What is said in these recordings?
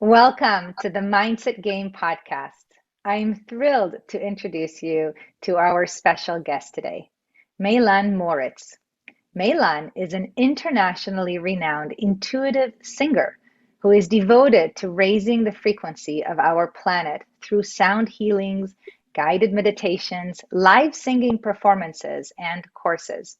Welcome to the Mindset Game podcast. I am thrilled to introduce you to our special guest today, Mei-lan Maurits. Mahelan is an internationally renowned intuitive singer who is devoted to raising the frequency of our planet through sound healings, guided meditations, live singing performances, and courses.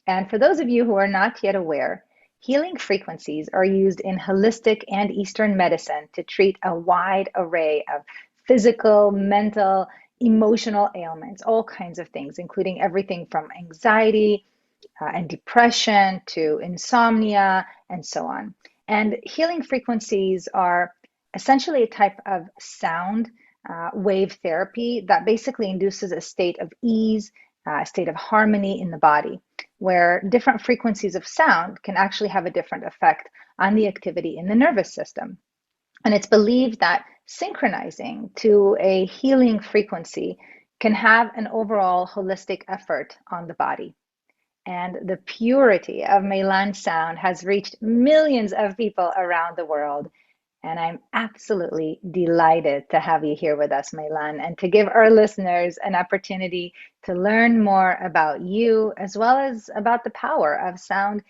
And for those of you who are not yet aware, healing frequencies are used in holistic and Eastern medicine to treat a wide array of physical, mental, emotional ailments, all kinds of things, including everything from anxiety and depression to insomnia and so on. And healing frequencies are essentially a type of sound wave therapy that basically induces a state of ease, a state of harmony in the body, where different frequencies of sound can actually have a different effect on the activity in the nervous system. And it's believed that synchronizing to a healing frequency can have an overall holistic effort on the body. And the purity of Mei-lan sound has reached millions of people around the world. And I'm absolutely delighted to have you here with us, Mei-lan, and to give our listeners an opportunity to learn more about you, as well as about the power of sound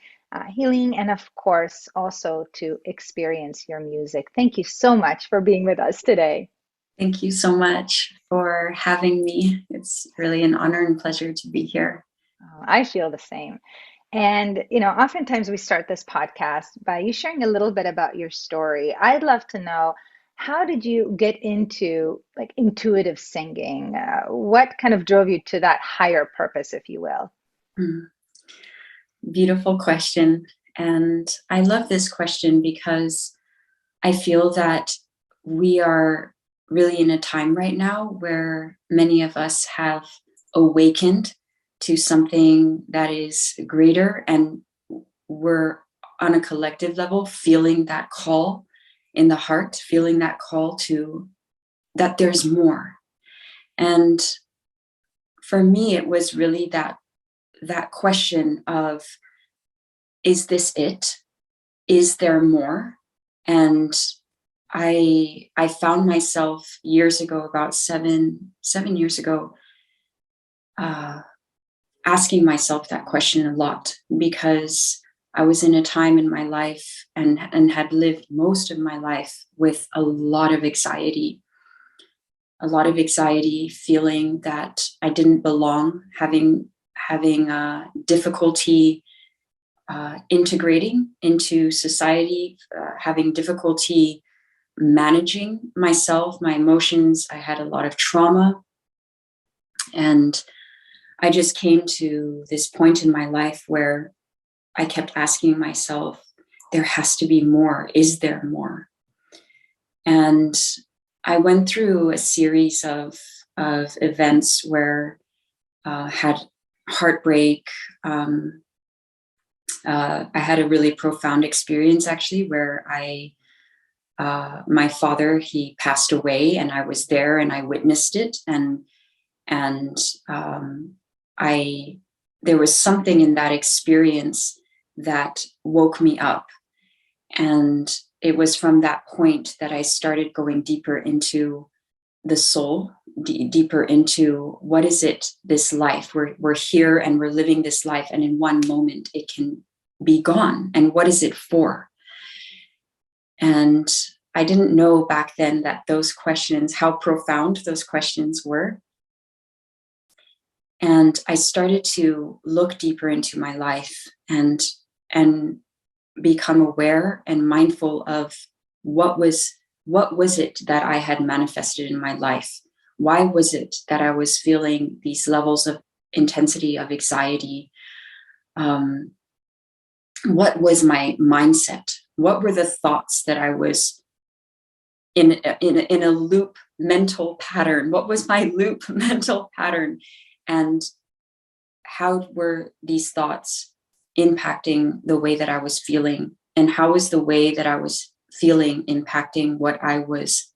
healing, and of course, also to experience your music. Thank you so much for being with us today. Thank you so much for having me. It's really an honor and pleasure to be here. I feel the same. And, oftentimes we start this podcast by you sharing a little bit about your story. I'd love to know, how did you get into like intuitive singing? What kind of drove you to that higher purpose, if you will? Beautiful question. And I love this question because I feel that we are really in a time right now where many of us have awakened to something that is greater, and we're on a collective level feeling that call in the heart, feeling that call to that there's more. And for me, it was really that question of, is this it? Is there more? And I found myself years ago, about seven years ago, asking myself that question a lot, because I was in a time in my life and had lived most of my life with a lot of anxiety, feeling that I didn't belong, having difficulty integrating into society, having difficulty managing myself, my emotions. I had a lot of trauma, and I just came to this point in my life where I kept asking myself, there has to be more. Is there more? And I went through a series of events where I had heartbreak. I had a really profound experience, actually, where my father, he passed away, and I was there and I witnessed it. And there was something in that experience that woke me up. And it was from that point that I started going deeper into the soul, deeper into what is it, this life. We're here and we're living this life, and in one moment it can be gone. And what is it for? And I didn't know back then that those questions, how profound those questions were. And I started to look deeper into my life and become aware and mindful of what was it that I had manifested in my life? Why was it that I was feeling these levels of intensity of anxiety? What was my mindset? What were the thoughts that I was in a loop mental pattern? What was my loop mental pattern? And how were these thoughts impacting the way that I was feeling? And how was the way that I was feeling impacting what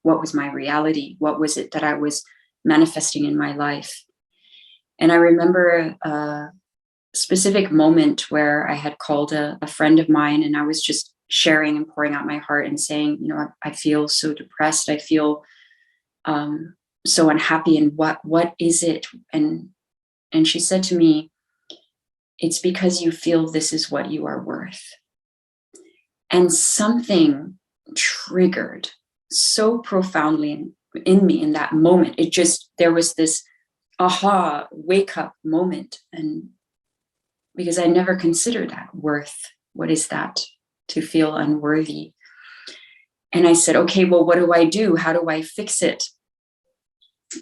was my reality? What was it that I was manifesting in my life? And I remember a specific moment where I had called a friend of mine, and I was just sharing and pouring out my heart and saying, I feel so depressed. I feel so unhappy. And what is it? And she said to me, it's because you feel this is what you are worth. And something triggered so profoundly in me in that moment. There was this aha, wake up moment. And because I never considered that worth. What is that? To feel unworthy. And I said, okay, well, what do I do? How do I fix it?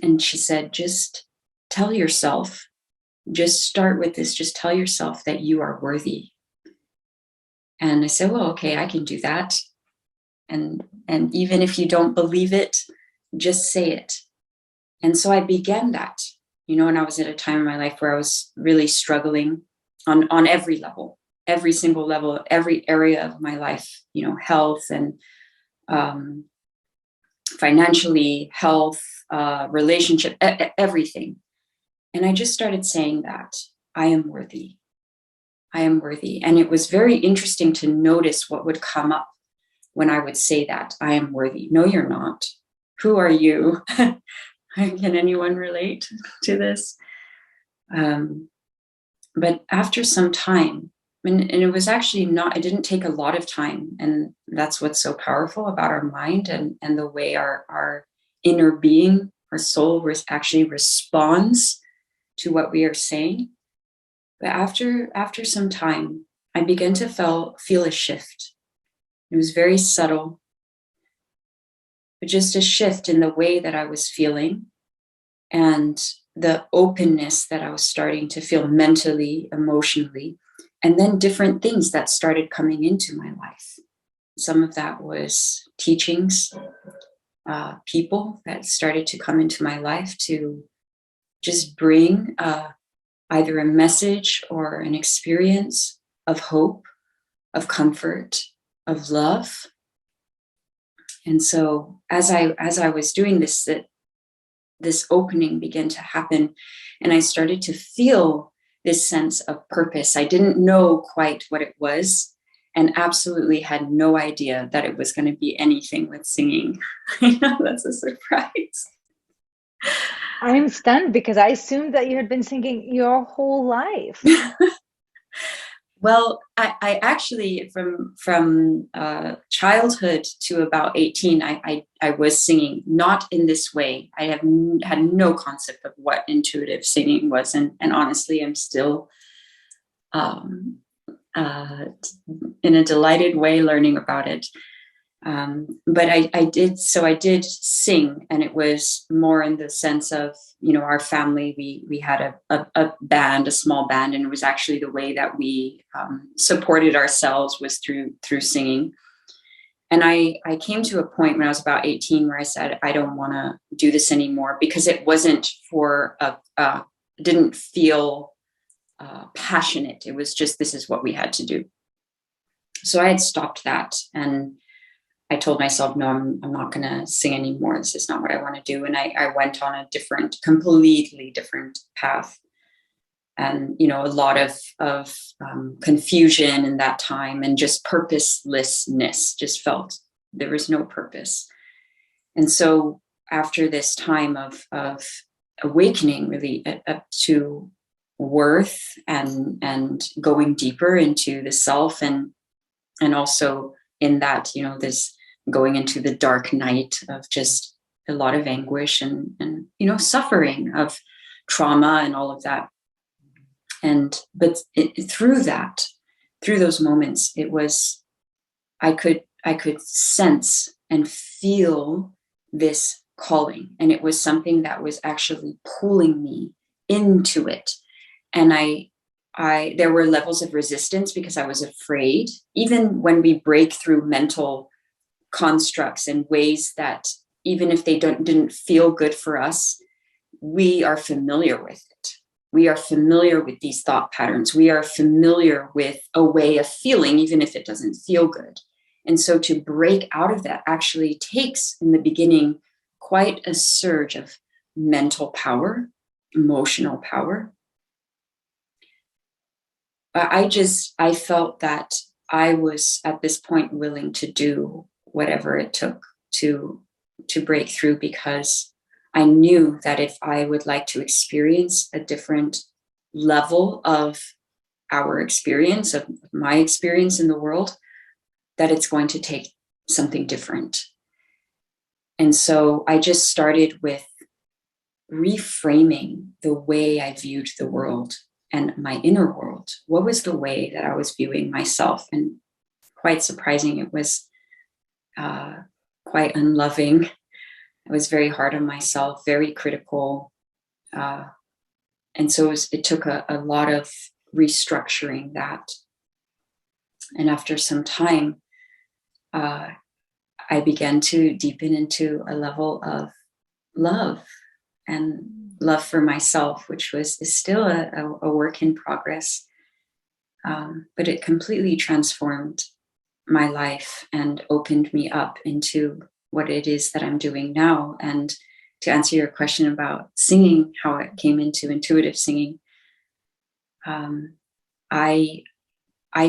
And she said, just tell yourself, just start with this, just tell yourself that you are worthy. And I said, well, okay, I can do that. And even if you don't believe it, just say it. And so I began that, and I was at a time in my life where I was really struggling on every level, every single level, every area of my life, health and financially, health, relationship, everything. And I just started saying that I am worthy. I am worthy. And it was very interesting to notice what would come up when I would say that I am worthy. No, you're not. Who are you? Can anyone relate to this? But after some time, and it was actually it didn't take a lot of time. And that's what's so powerful about our mind and the way our inner being, our soul actually responds to what we are saying. But after some time, I began to feel a shift. It was very subtle, but just a shift in the way that I was feeling and the openness that I was starting to feel mentally, emotionally, and then different things that started coming into my life. Some of that was teachings, people that started to come into my life to just bring either a message or an experience of hope, of comfort, of love. And so as I was doing this opening began to happen, and I started to feel this sense of purpose. I didn't know quite what it was, and absolutely had no idea that it was going to be anything with singing. I know that's a surprise. I'm stunned because I assumed that you had been singing your whole life. Well, I actually, from childhood to about 18, I was singing, not in this way. I have had no concept of what intuitive singing was, and honestly, I'm still in a delighted way learning about it. But I did sing, and it was more in the sense of, our family, we had a band, a small band, and it was actually the way that we supported ourselves was through singing. And I came to a point when I was about 18 where I said, I don't want to do this anymore, because it wasn't didn't feel passionate. It was just, this is what we had to do. So I had stopped that, and I told myself, no, I'm not going to sing anymore. This is not what I want to do. And I went on a completely different path. And, a lot of confusion in that time, and just purposelessness, just felt there was no purpose. And so after this time of awakening, really up to worth and going deeper into the self, and also in that, this going into the dark night of just a lot of anguish and suffering of trauma and all of that. But through those moments, it was, I could sense and feel this calling, and it was something that was actually pulling me into it. And there were levels of resistance because I was afraid, even when we break through mental constructs in ways that, even if they didn't feel good for us, we are familiar with it. We are familiar with these thought patterns. We are familiar with a way of feeling, even if it doesn't feel good. And so to break out of that actually takes, in the beginning, quite a surge of mental power, emotional power. I felt that I was at this point willing to do whatever it took to break through, because I knew that if I would like to experience a different level of our experience, of my experience in the world, that it's going to take something different. And so I just started with reframing the way I viewed the world and my inner world. What was the way that I was viewing myself? And quite surprising, it was quite unloving. I was very hard on myself, very critical. And so it took a lot of restructuring that. And after some time, I began to deepen into a level of love and love for myself, which is still a work in progress. But it completely transformed my life and opened me up into what it is that I'm doing now. And to answer your question about singing, how it came into intuitive singing, I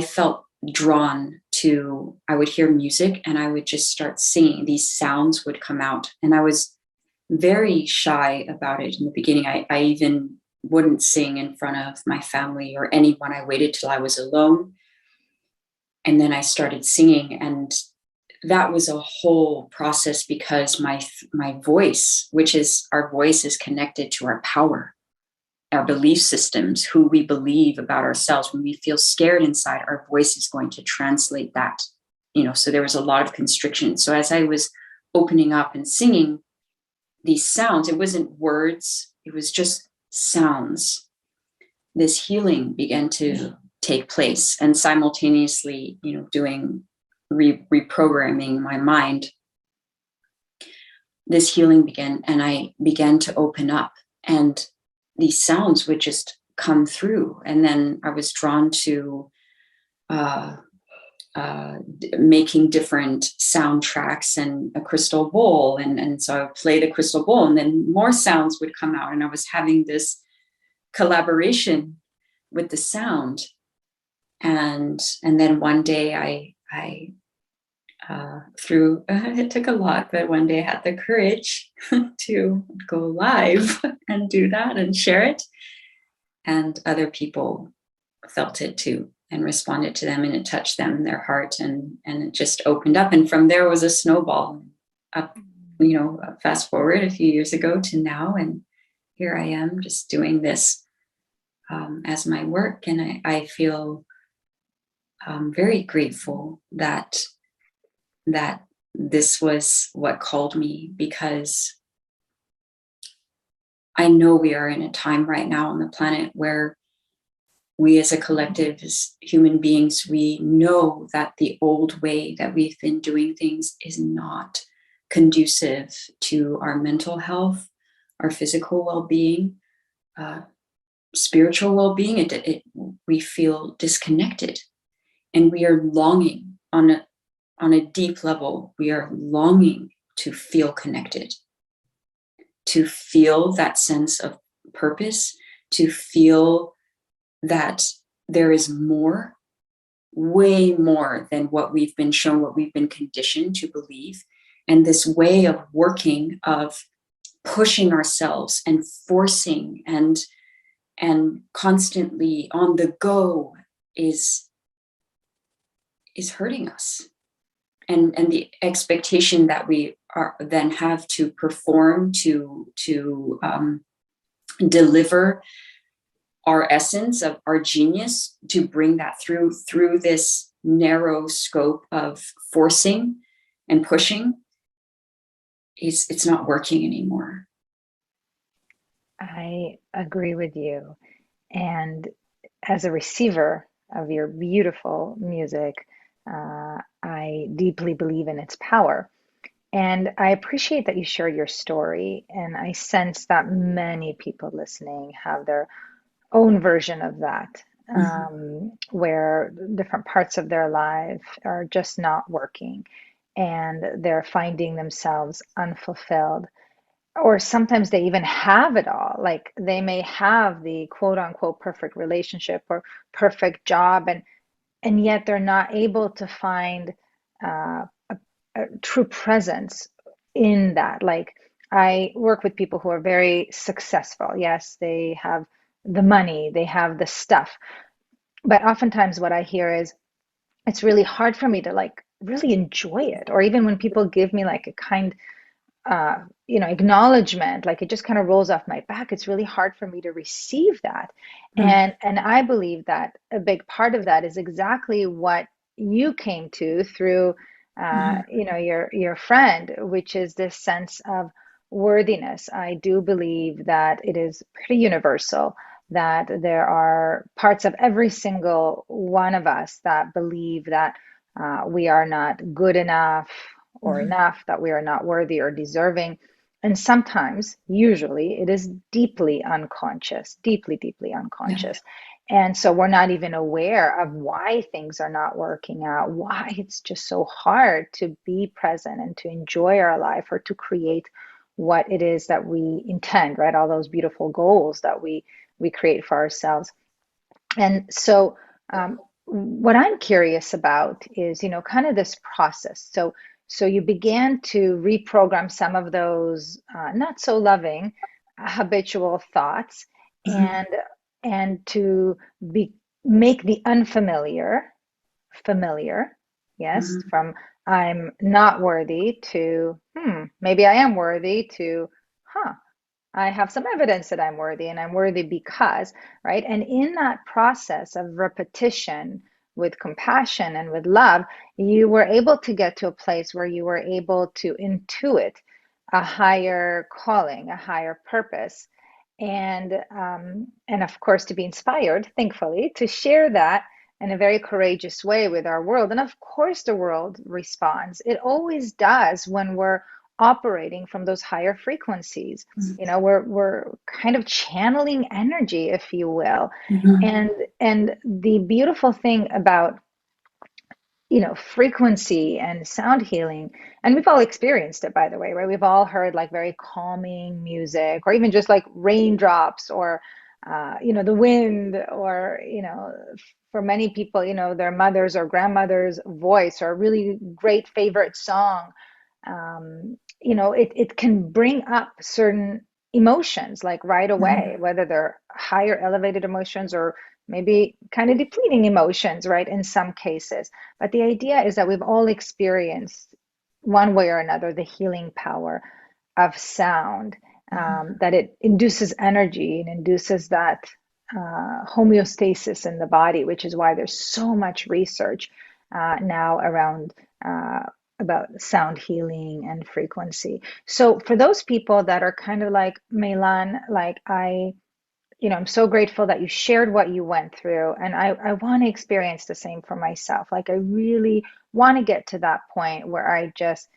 felt drawn to, I would hear music and I would just start singing. These sounds would come out, and I was very shy about it in the beginning. I even wouldn't sing in front of my family or anyone. I waited till I was alone. And then I started singing, and that was a whole process, because my voice, which is, our voice is connected to our power, our belief systems, who we believe about ourselves. When we feel scared inside, our voice is going to translate that, so there was a lot of constriction. So as I was opening up and singing these sounds, it wasn't words, it was just sounds. This healing began to take place, and simultaneously, doing reprogramming my mind, this healing began, and I began to open up, and these sounds would just come through. And then I was drawn to making different soundtracks and a crystal bowl. And so I would play the crystal bowl, and then more sounds would come out. And I was having this collaboration with the sound. And then one day I through, it took a lot, but one day I had the courage to go live and do that and share it. And other people felt it too and responded to them, and it touched them in their heart, and it just opened up. And from there was a snowball up, fast forward a few years ago to now. And here I am just doing this as my work. And I feel very grateful that this was what called me, because I know we are in a time right now on the planet where we as a collective, as human beings, we know that the old way that we've been doing things is not conducive to our mental health, our physical well-being, spiritual well-being. We feel disconnected, and we are longing on a deep level. We are longing to feel connected, to feel that sense of purpose, to feel that there is more, way more than what we've been shown, what we've been conditioned to believe. And this way of working, of pushing ourselves and forcing and constantly on the go is hurting us. And the expectation that we then have to perform, to deliver our essence of our genius, to bring that through this narrow scope of forcing and pushing, it's not working anymore. I agree with you. And as a receiver of your beautiful music, I deeply believe in its power. And I appreciate that you shared your story. And I sense that many people listening have their own version of that, where different parts of their life are just not working, and they're finding themselves unfulfilled. Or sometimes they even have it all. Like they may have the quote unquote perfect relationship or perfect job, and yet they're not able to find a true presence in that. Like, I work with people who are very successful. Yes, they have the money, they have the stuff, but oftentimes what I hear is it's really hard for me to like really enjoy it. Or even when people give me like a kind uh, acknowledgement, like it just kind of rolls off my back. It's really hard for me to receive that. And I believe that a big part of that is exactly what you came to through, your friend, which is this sense of worthiness. I do believe that it is pretty universal, that there are parts of every single one of us that believe that we are not good enough or enough, that we are not worthy or deserving. And sometimes, usually, it is deeply unconscious, deeply, deeply Yeah. unconscious. And so we're not even aware of why things are not working out, why it's just so hard to be present and to enjoy our life or to create what it is that we intend, right? All those beautiful goals that we create for ourselves. And so, what I'm curious about is, kind of this process. So you began to reprogram some of those not so loving habitual thoughts, Mhm. and to be make the unfamiliar familiar. Yes, Mhm. from I'm not worthy to maybe I am worthy to huh, I have some evidence that I'm worthy, and I'm worthy because, right? And in that process of repetition with compassion and with love, you were able to get to a place where you were able to intuit a higher calling, a higher purpose, and of course to be inspired, thankfully, to share that in a very courageous way with our world. And of course, the world responds. It always does when we're operating from those higher frequencies. We're kind of channeling energy, if you will. Mhm. And the beautiful thing about frequency and sound healing, and we've all experienced it, by the way, right? We've all heard like very calming music, or even just like raindrops, or the wind, or for many people, their mother's or grandmother's voice, or a really great favorite song. It can bring up certain emotions like right away, Mhm. whether they're higher elevated emotions or maybe kind of depleting emotions, right, in some cases. But the idea is that we've all experienced, one way or another, the healing power of sound, that it induces energy and induces that homeostasis in the body, which is why there's so much research now around uh, about sound healing and frequency. So for those people that are kind of like Mei-lan, like I'm so grateful that you shared what you went through. And I want to experience the same for myself. Like, I really want to get to that point where I just,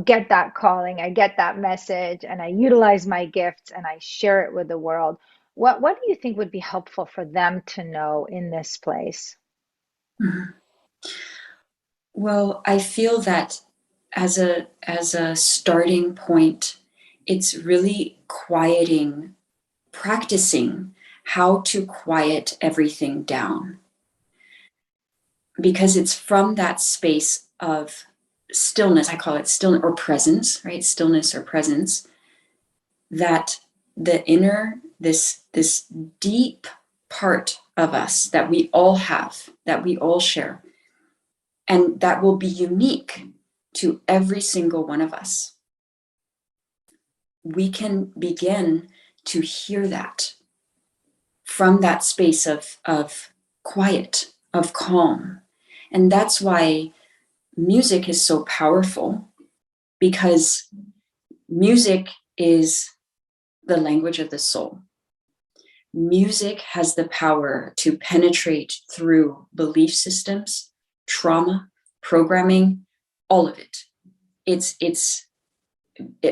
get that calling, I get that message, and I utilize my gifts and I share it with the world. What do you think would be helpful for them to know in this place? Mhm. Well, I feel that as a starting point, it's really practicing how to quiet everything down, because it's from that space of stillness. I call it stillness or presence, right? Stillness or presence, that the inner, this deep part of us that we all have, that we all share, and that will be unique to every single one of us. We can begin to hear that from that space of quiet, of calm. And that's why music is so powerful, because music is the language of the soul. Music has the power to penetrate through belief systems, trauma, programming, all of it.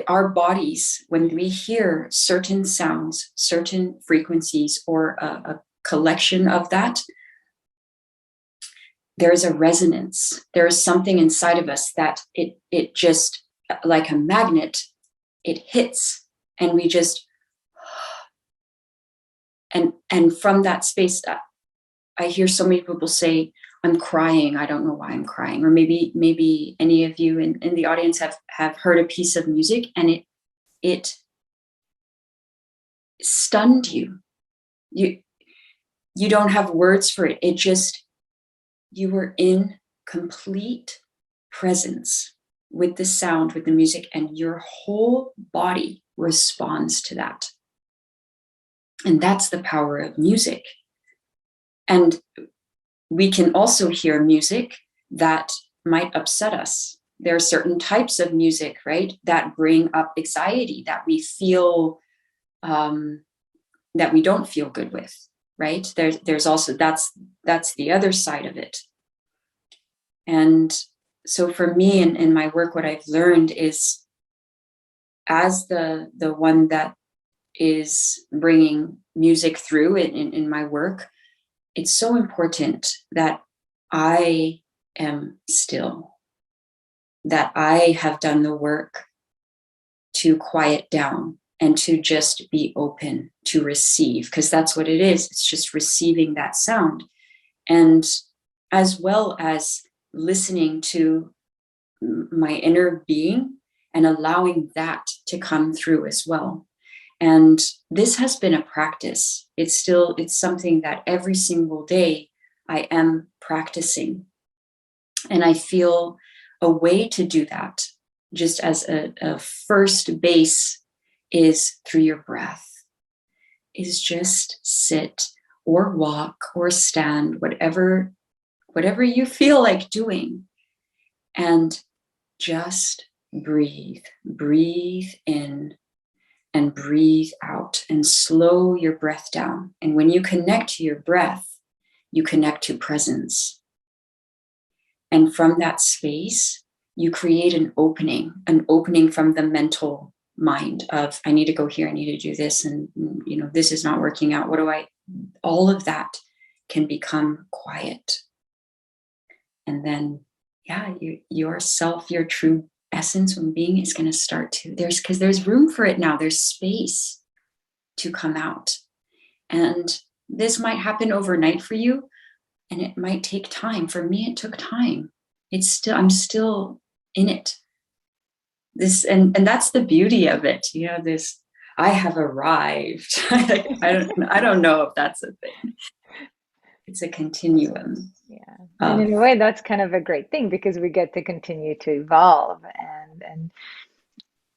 Our bodies, when we hear certain sounds, certain frequencies, or a collection of that, there is a resonance. There is something inside of us that it just, like a magnet, it hits, and we just, and from that space, I hear so many people say, I'm crying. I don't know why I'm crying. Or maybe any of you in the audience have heard a piece of music and it stunned you. You don't have words for it. It just, you were in complete presence with the sound, with the music, and your whole body responds to that. And that's the power of music. And we can also hear music that might upset us. There are certain types of music, right, that bring up anxiety, that we feel, that we don't feel good with, right? There's also, that's the other side of it. And so for me in my work, what I've learned is, as the one that is bringing music through in my work, it's so important that I am still, that I have done the work to quiet down and to just be open to receive, because that's what it is. It's just receiving that sound. And as well as listening to my inner being and allowing that to come through as well. And this has been a practice. It's something that every single day I am practicing. And I feel a way to do that, just as a first base, is through your breath, is just sit or walk or stand, whatever you feel like doing, and just breathe in and breathe out, and slow your breath down. And when you connect to your breath, you connect to presence. And from that space, you create an opening from the mental mind of, I need to go here, I need to do this, and this is not working out. All of that can become quiet. And then, yourself, your true essence and being is going to start to, because there's room for it now. There's space to come out. And this might happen overnight for you, and it might take time. For me, it took time. I'm still in it. And that's the beauty of it. I have arrived. I don't know if that's a thing. It's a continuum. Yeah. And in a way, that's kind of a great thing, because we get to continue to evolve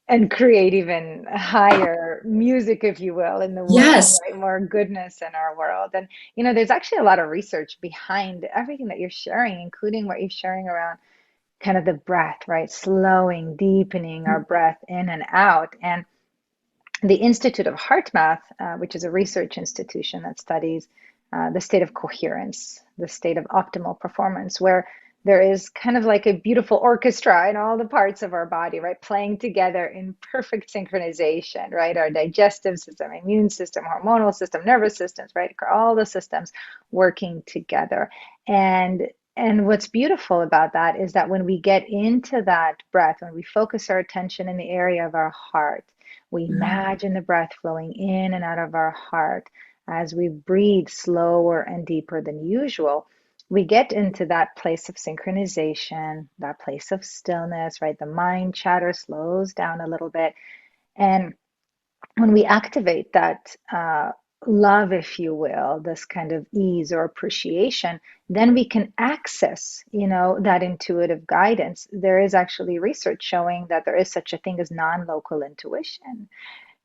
and create even higher music, if you will, in the world, Yes. right? More goodness in our world. And, there's actually a lot of research behind everything that you're sharing, including what you're sharing around kind of the breath, right? Slowing, deepening our breath in and out. And the Institute of Heart Math, which is a research institution that studies the state of coherence, the state of optimal performance, where there is kind of like a beautiful orchestra in all the parts of our body, right? Playing together in perfect synchronization, right? Our digestive system, immune system, hormonal system, nervous systems, right? All the systems working together. And what's beautiful about that is that when we get into that breath, when we focus our attention in the area of our heart, we imagine the breath flowing in and out of our heart as we breathe slower and deeper than usual. We get into that place of synchronization, that place of stillness, right? The mind chatter slows down a little bit. And when we activate that love, if you will, this kind of ease or appreciation, then we can access, that intuitive guidance. There is actually research showing that there is such a thing as non-local intuition.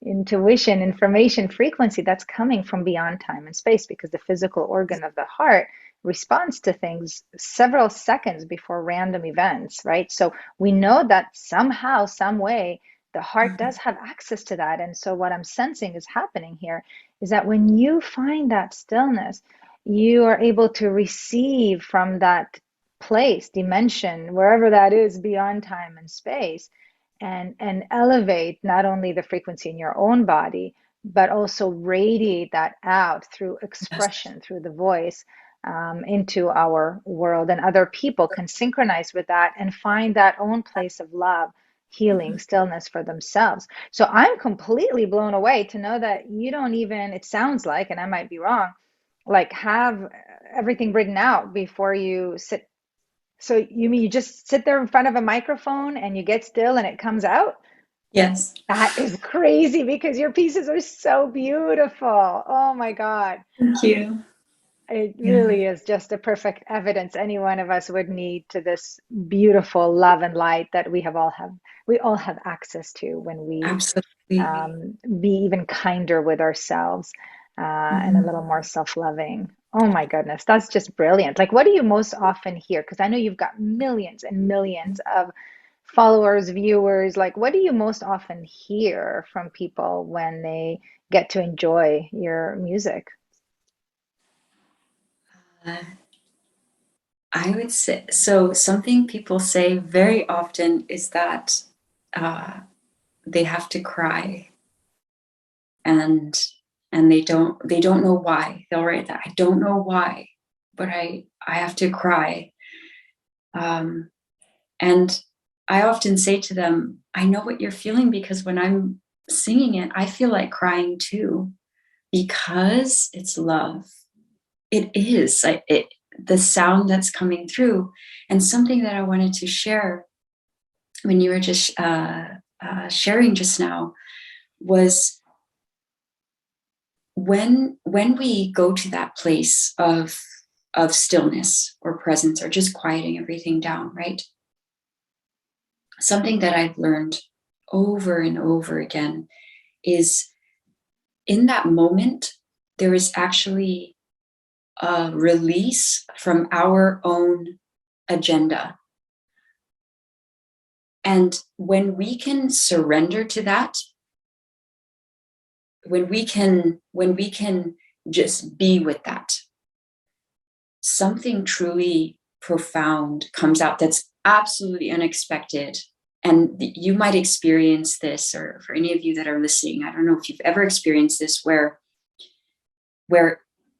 Information, frequency that's coming from beyond time and space, because the physical organ of the heart responds to things several seconds before random events, right? So we know that somehow, some way, the heart does have access to that. And so what I'm sensing is happening here is that when you find that stillness, you are able to receive from that place, dimension, wherever that is beyond time and space, and elevate not only the frequency in your own body, but also radiate that out through expression, through the voice, into our world. And other people can synchronize with that and find that own place of love, healing, stillness for themselves. So I'm completely blown away to know that you don't even, it sounds like, and I might be wrong, like have everything written out before you sit. So you mean you just sit there in front of a microphone and you get still and it comes out? Yes. That is crazy because your pieces are so beautiful. Oh my God. Thank you. It Yeah, really is just a perfect evidence any one of us would need to this beautiful love and light that we all have access to when we absolutely. be even kinder with ourselves and a Mhm. little more self-loving. Oh my goodness, that's just brilliant. Like, what do you most often hear? Because I know you've got millions and millions of followers, viewers. Like, what do you most often hear from people when they get to enjoy your music? Uh, I would say so. Something people say very often is that uh, they have to cry, and they don't know why. They'll write that, I don't know why, but I have to cry. Um, and I often say to them, I know what you're feeling, because when I'm singing it, I feel like crying too, because it's love. It is the sound that's coming through. And something that I wanted to share when you were just sharing just now was, when we go to that place of stillness or presence or just quieting everything down, right? Something that I've learned over and over again is, in that moment there is actually a release from our own agenda. And when we can surrender to that, when we can just be with that, something truly profound comes out that's absolutely unexpected. And you might experience this, or for any of you that are listening, I don't know if you've ever experienced this, where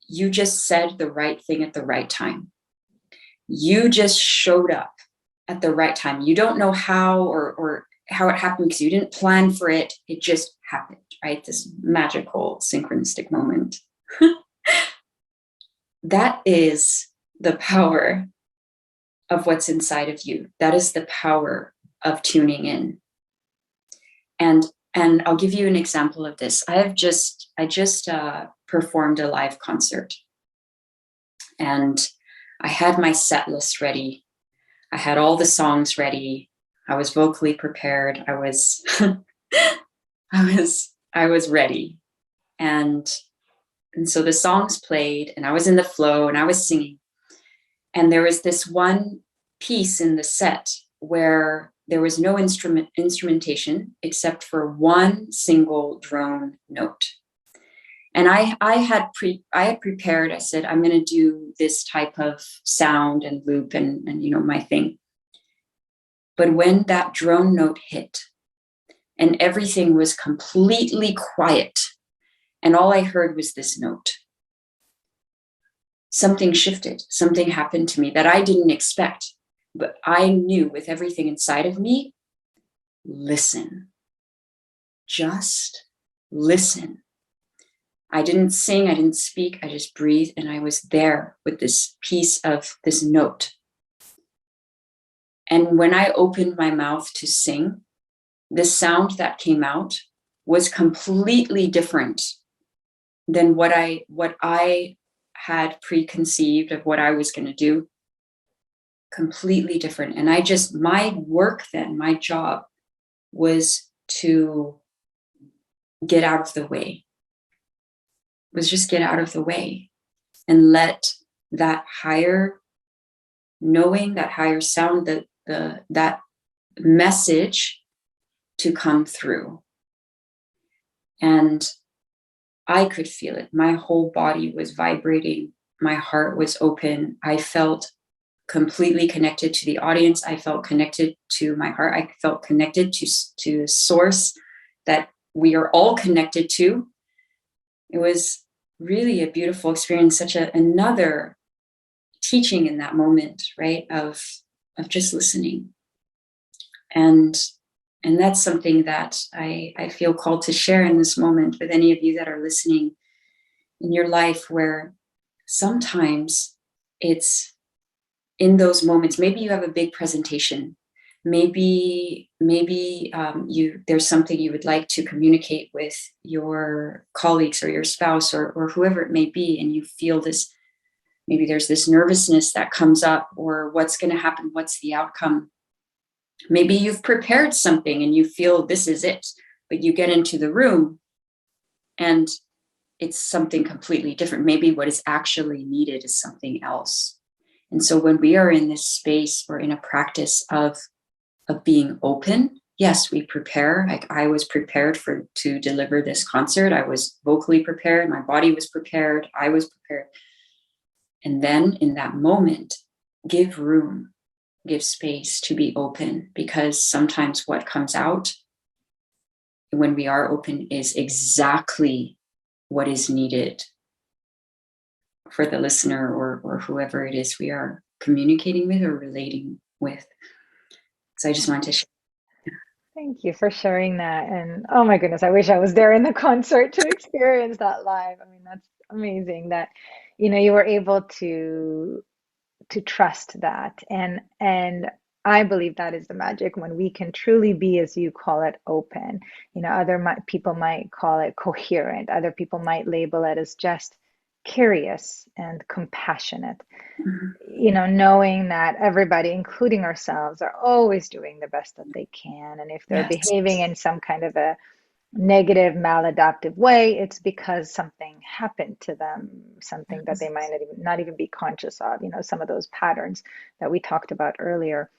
you just said the right thing at the right time. You just showed up at the right time. You don't know how, or how it happened, because you didn't plan for it. It just happened, right? This magical synchronistic moment. That is the power of what's inside of you. That is the power of tuning in. And I'll give you an example of this. I just performed a live concert, and I had my set list ready. I had all the songs ready. I was vocally prepared. I was I was ready. And so the songs played, and I was in the flow, and I was singing. And there was this one piece in the set where there was no instrumentation except for one single drone note. And I had prepared. I said, I'm going to do this type of sound and loop, and my thing. But when that drone note hit and everything was completely quiet, and all I heard was this note, something shifted. Something happened to me that I didn't expect. But I knew with everything inside of me, listen. Just listen. I didn't sing, I didn't speak, I just breathed, and I was there with this piece of this note. And when I opened my mouth to sing, the sound that came out was completely different than what I had preconceived of what I was going to do. Completely different. And my work then, my job was to get out of the way, was just get out of the way and let that higher knowing, that higher sound, that message to come through. And I could feel it. My whole body was vibrating. My heart was open. I felt completely connected to the audience. I felt connected to my heart. I felt connected to source that we are all connected to. It was really a beautiful experience, such another teaching in that moment, right? Of just listening. And that's something that I feel called to share in this moment with any of you that are listening in your life, where sometimes it's in those moments. Maybe you have a big presentation. Maybe there's something you would like to communicate with your colleagues or your spouse or whoever it may be, and you feel this, maybe there's this nervousness that comes up, or what's going to happen, what's the outcome. Maybe you've prepared something and you feel this is it, but you get into the room and it's something completely different. Maybe what is actually needed is something else. And so when we are in this space or in a practice of being open, yes, we prepare. Like I was prepared to deliver this concert. I was vocally prepared. My body was prepared. I was prepared. And then in that moment, give room, give space to be open, because sometimes what comes out when we are open is exactly what is needed for the listener or whoever it is we are communicating with or relating with. So I just wanted to share. Thank you for sharing that. And oh my goodness, I wish I was there in the concert to experience that live. I mean, that's amazing that, you were able to trust that. And I believe that is the magic when we can truly be, as you call it, open. People might call it coherent. Other people might label it as just curious and compassionate. Mhm. Knowing that everybody, including ourselves, are always doing the best that they can. And if they're Yes. behaving in some kind of a negative, maladaptive way, it's because something happened to them, something that they might not even be conscious of, some of those patterns that we talked about earlier.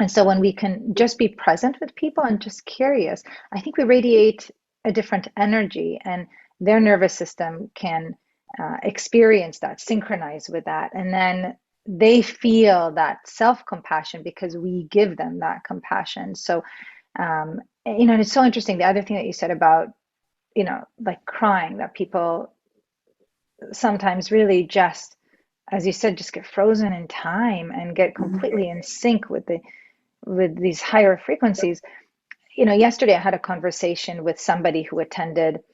And so when we can just be present with people and just curious, I think we radiate a different energy, and their nervous system can experience that, synchronize with that. And then they feel that self-compassion because we give them that compassion. So, and it's so interesting. The other thing that you said about, like crying, that people sometimes really just, as you said, just get frozen in time and get Mhm. completely in sync with these higher frequencies. Yesterday I had a conversation with somebody who attended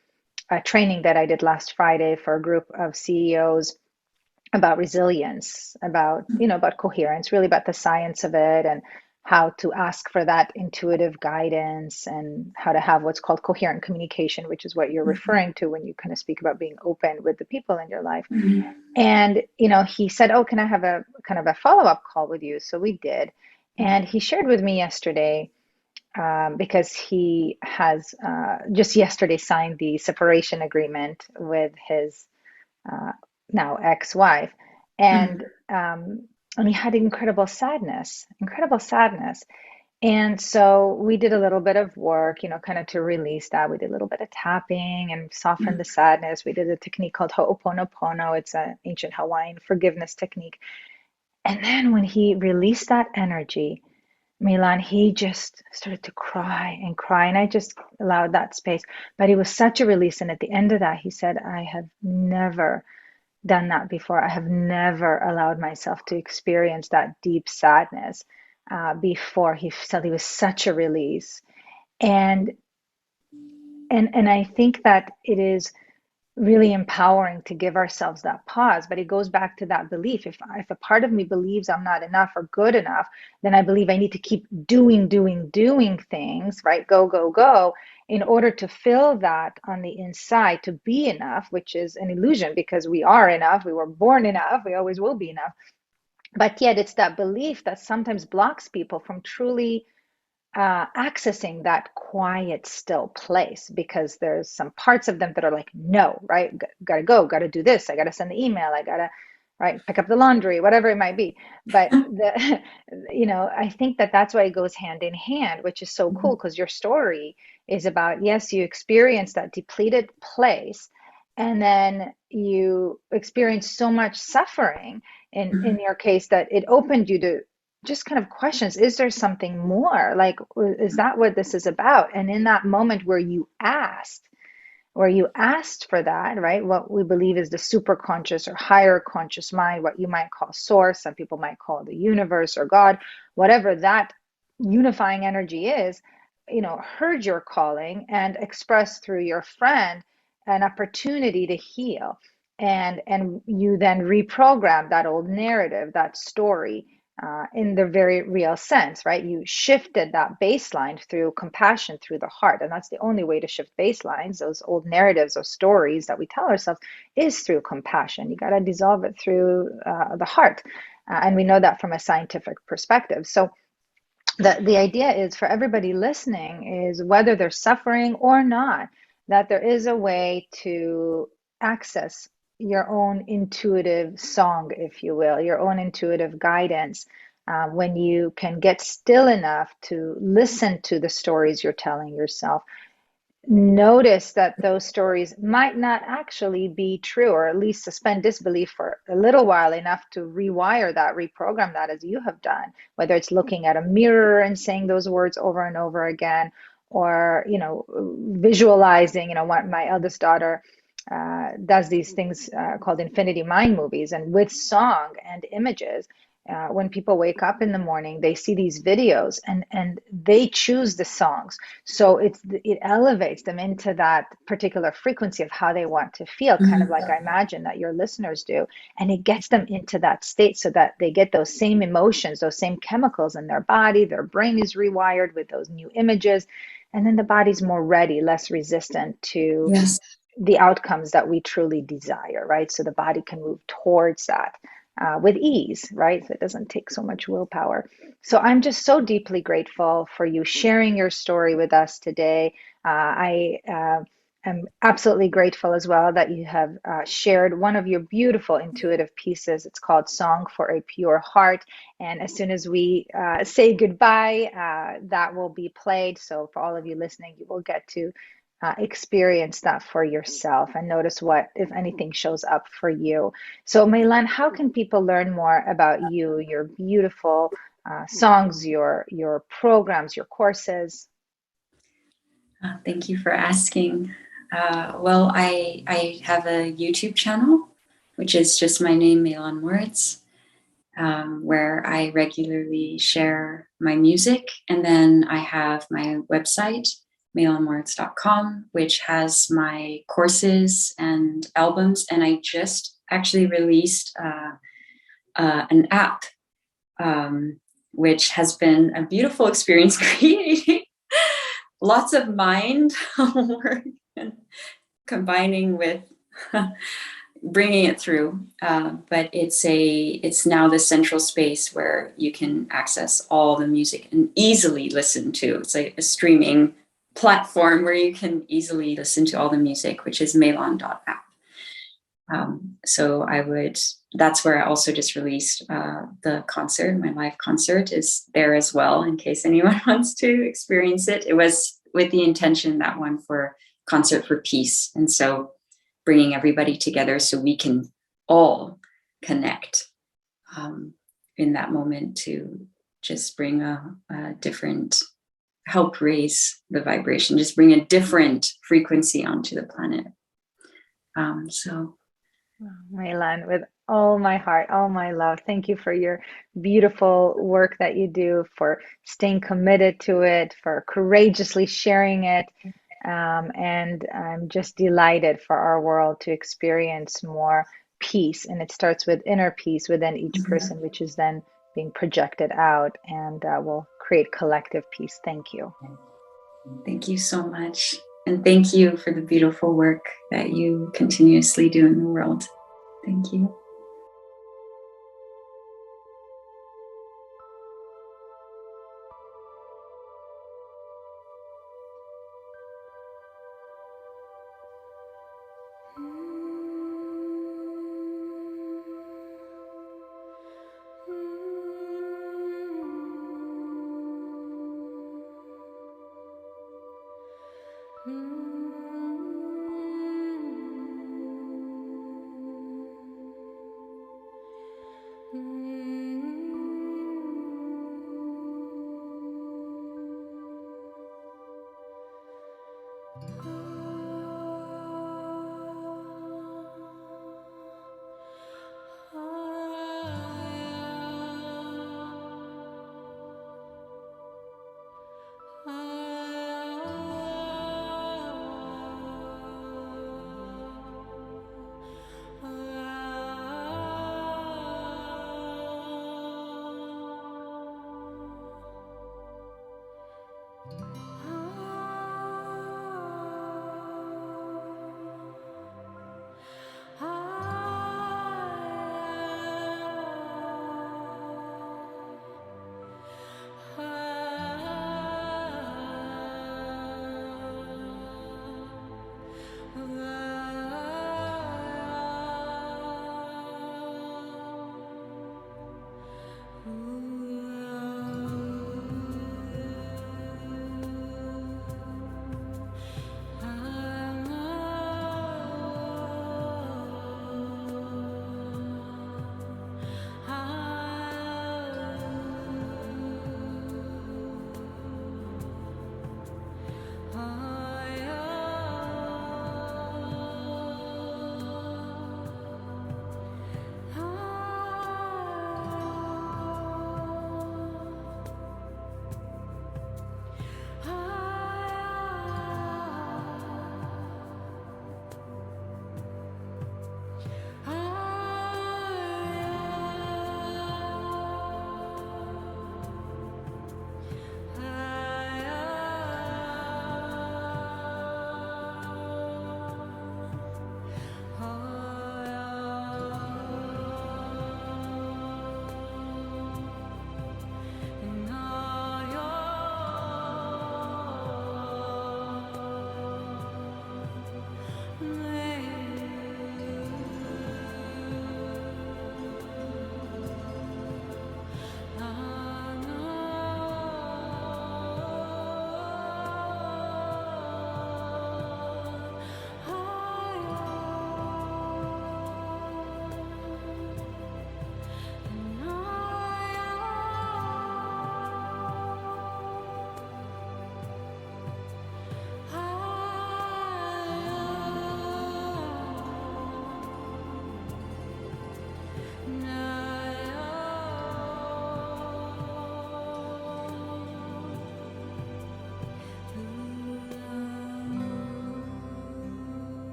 a training that I did last Friday for a group of CEOs about resilience, about coherence, really about the science of it, and how to ask for that intuitive guidance, and how to have what's called coherent communication, which is what you're referring to when you kind of speak about being open with the people in your life. Mhm. And, he said, "Oh, can I have a kind of a follow-up call with you?" So we did. And he shared with me yesterday, because he has just yesterday signed the separation agreement with his uh, now ex-wife, and Mhm. um, and he had incredible sadness. And so we did a little bit of work, kind of to release that. We did a little bit of tapping and soften the sadness. We did a technique called Ho'oponopono. It's an ancient Hawaiian forgiveness technique. And then when he released that energy, Mei-lan, he just started to cry and cry, and I just allowed that space. But it was such a release. And at the end of that, he said, "I have never done that before. I have never allowed myself to experience that deep sadness before." He felt it was such a release. And and I think that it is really empowering to give ourselves that pause. But it goes back to that belief. If a part of me believes I'm not enough or good enough, then I believe I need to keep doing things, right? Go, go, go, in order to fill that on the inside, to be enough, which is an illusion, because we are enough. We were born enough. We always will be enough. But yet it's that belief that sometimes blocks people from truly accessing that quiet, still place, because there's some parts of them that are like, no, right? Gotta go, gotta do this. I gotta send the email. I gotta, right, pick up the laundry, whatever it might be. But I think that that's why it goes hand in hand, which is so cool, Mhm. because your story is about, yes, you experience that depleted place, and then you experience so much suffering in Mhm. your case, that it opened you to just kind of questions. Is there something more? Like, is that what this is about? And in that moment where you asked for that, right? What we believe is the superconscious or higher conscious mind, what you might call source, some people might call the universe or God, whatever that unifying energy is, heard your calling and expressed through your friend an opportunity to heal. and you then reprogram that old narrative, that story, in the very real sense, right? You shifted that baseline through compassion, through the heart, and that's the only way to shift baselines. Those old narratives or stories that we tell ourselves is through compassion. You got to dissolve it through the heart, and we know that from a scientific perspective. So the idea is for everybody listening is whether they're suffering or not, that there is a way to access your own intuitive song, if you will, your own intuitive guidance, when you can get still enough to listen to the stories you're telling yourself. Notice that those stories might not actually be true, or at least suspend disbelief for a little while, enough to rewire that, reprogram that, as you have done, whether it's looking at a mirror and saying those words over and over again, or visualizing. My eldest daughter does these things called infinity mind movies, and with song and images, when people wake up in the morning, they see these videos, and they choose the songs. So it elevates them into that particular frequency of how they want to feel, kind of like I imagine that your listeners do. And it gets them into that state so that they get those same emotions, those same chemicals in their body. Their brain is rewired with those new images. And then the body's more ready, less resistant to Yes. the outcomes that we truly desire, right? So the body can move towards that with ease, right? So it doesn't take so much willpower. So I'm just so deeply grateful for you sharing your story with us today. I am absolutely grateful as well that you have shared one of your beautiful intuitive pieces. It's called Song for a Pure Heart. And as soon as we say goodbye, that will be played. So for all of you listening, you will get to experience that for yourself and notice what, if anything, shows up for you. So, Mei-lan, how can people learn more about you, your beautiful songs, your programs, your courses? Thank you for asking. Well, I have a YouTube channel, which is just my name, Mei-lan Maurits, where I regularly share my music. And then I have my website, meilanmaurits.com, which has my courses and albums. And I just actually released an app, which has been a beautiful experience creating lots of mind work and combining with bringing it through. But it's now the central space where you can access all the music and easily listen to. It's like a streaming platform where you can easily listen to all the music, which is Mahelan.app. So that's where I also just released the concert. My live concert is there as well, in case anyone wants to experience it. It was with the intention, that one, for Concert for Peace. And so bringing everybody together so we can all connect in that moment to just bring a different, help raise the vibration, just bring a different frequency onto the planet. Mei-lan, with all my heart, all my love, thank you for your beautiful work that you do, for staying committed to it, for courageously sharing it. And I'm just delighted for our world to experience more peace. And it starts with inner peace within each person, which is then being projected out, and will create collective peace. Thank you. Thank you so much. And thank you for the beautiful work that you continuously do in the world. Thank you.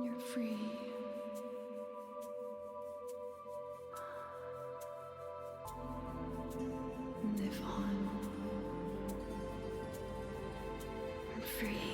You're free. Live on. I'm free.